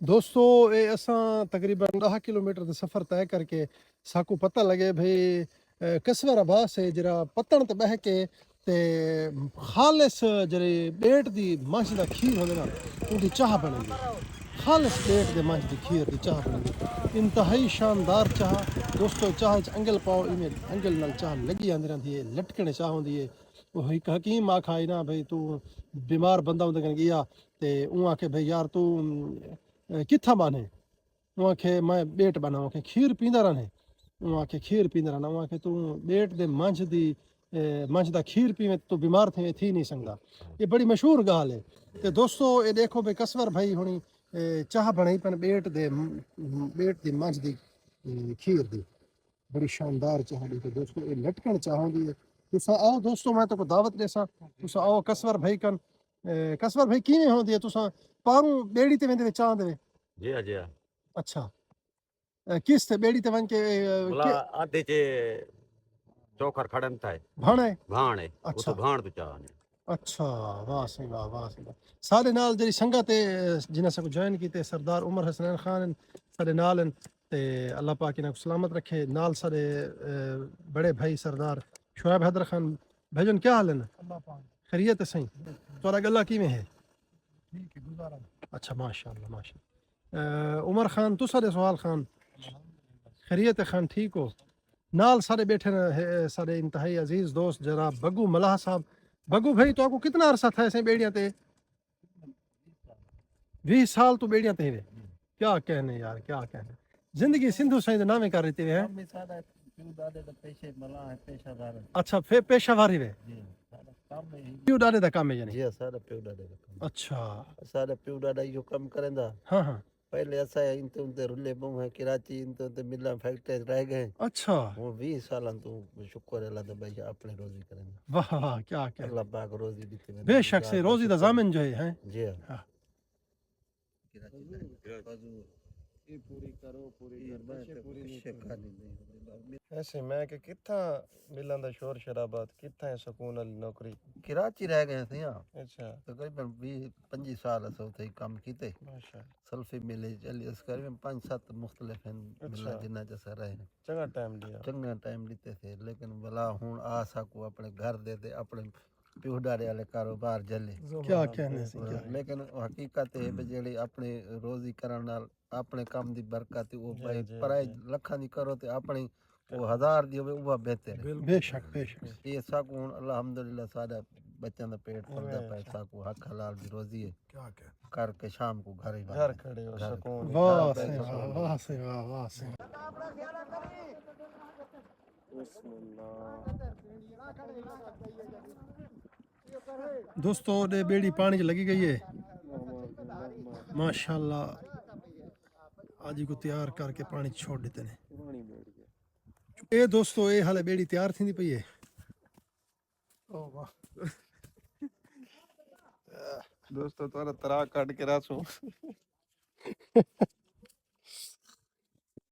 दोस्तों ये असां तकरीबन 10 किलोमीटर का सफ़र तय करके साकू पता लगे भाई कसवर आवास है जरा पत्तन ते बह के ते खालिस जरे बेट दी मंझ दा खीर होंदे ना उनकी चाह बनेगी। खालिस बेट दे मंझ दी खीर दी चाह बनेगी, इंतहाई शानदार चाह। दोस्तों चाह च अंगल पाओ, इवें अंगल नाल चाह लगी आंदी रहंदी है, लटकने चाह होंदी है। वो एक हकीम आखाई ना भाई तू बीमार बंदा उनदे कन गया ते उं आखे भाई यार तू कित्था बाने, उं आखे मैं बेट बना, आखे खीर पींदा रहने, उं आखे खीर पींदा रहना, उं आखे तू बेट दे मंझ दी मंझ दा खीर पीवे तू बीमार थी नहीं सकदा। ये बड़ी मशहूर गाल है। ते दोस्तों ये देखो भाई कसवर भाई हुणी चाह बनाई पन बेट दी मंझ दी खीर दी बड़ी शानदार चाह दी। तो दोस्तों ये लटकन चाह होंदी है। तुसा आओ दोस्तों, मैं तो दावत देसा, तुसा आओ कसवर भाई कन। कसवर भाई किवें होंदी है, तुसा पारूं बेड़ी ते वेंदे चाह दे? जी हाँ जी हाँ। अच्छा किस ते बेड़ी ते वन के भला आधे चे चौखर खड़न था भाणे? भाण है वो अच्छा तो भाण तो चाहने। अच्छा, वाह सही वाह, वाह सही वाह। सारे नाल जेडी संगत है जिन्हें सबको ज्वाइन कीते, सरदार उमर हसनैन खान सारे नाल हैं ते अल्लाह पाक इन्हें सलामत रखे। नाल सारे बड़े भाई सरदार शुएब हैदर खान भाईजान, क्या हाल है ना? खैरियत है सही? तोरा गल्ला किवें है? ठीक है गुजारा। अच्छा माशाअल्लाह माशाअल्लाह। उमर खान तू सारे सवाल खान खैरियत है खान, ठीक हो? नाल सारे बैठे हैं सारे इंतहाई अजीज दोस्त जनाब बग्गू मलाह साहब। बग्गू भाई तो आपको कितना अरसा था ऐसे बेड़ियां ते? 20 साल तो बेड़ियां ते वे। क्या कहने यार, क्या कहने। जिंदगी सिंधु साईं दे नामे कर रही थे हैं। अच्छा फिर पेशावारी वे प्यू डाले दा काम है यानी? जी हाँ सारा प्यो डाले का काम। अच्छा सारा प्यो डाला यो काम करेंदा। हाँ हाँ पहले असा इंते उनते रुले बम है कराची इंते उनते मिला फैक्ट्री रह गए। अच्छा वो 20 साल तो शुक्र है अल्लाह दा भाई अपने रोजी करेंदा। वाह वाह क्या कहने। अल्लाह पाक रोजी दी थे बेशक से रोजी दा जामिन जो है हैं। जी हाँ। हाँ। ये पूरी करो पूरी ऐसे मैं कि कितना मिलन दा शोर शराबत कितना है सुकून वाली नौकरी। कराची रह गए थे यहाँ अच्छा तकरीबन 20-25 साल अस उते काम कीते। माशाअल्लाह सल्फी मिले चली इस कर में 5-7 मुख्तलिफ मिला जिन्ना जैसा रहे चंगा टाइम लिया। चंगा टाइम लेते थे लेकिन भला हूँ आ सकू अपने घर दे दे अपने प्यो डारे वाले कारोबार जले। क्या कहने से क्या लेकिन हकीकत है भी जेड़ी अपने रोजी करन नाल अपने काम दी बरकत वो भाई पराई लखां दी करो ते अपनी वो 1000 दी होवे वो बेहतर है। बेशक बेशक ये सकू हुण अल्हम्दुलिल्लाह सारा बच्चों का पेट पलदा पे सकू हक हलाल दी रोजी है क्या कह करके शाम को घर ही घर खड़े हो सुकून। वाह वाह से से वाह, वाह से वाह, वाह से दोस्तों ने बेड़ी पानी च लगी गई है माशाल्लाह। आज ही को तैयार करके पानी छोड़ देते ने। ए दोस्तों ये हाले बेड़ी तैयार थी पई है। ओ वाह दोस्तों तोरा तरा काट के रासू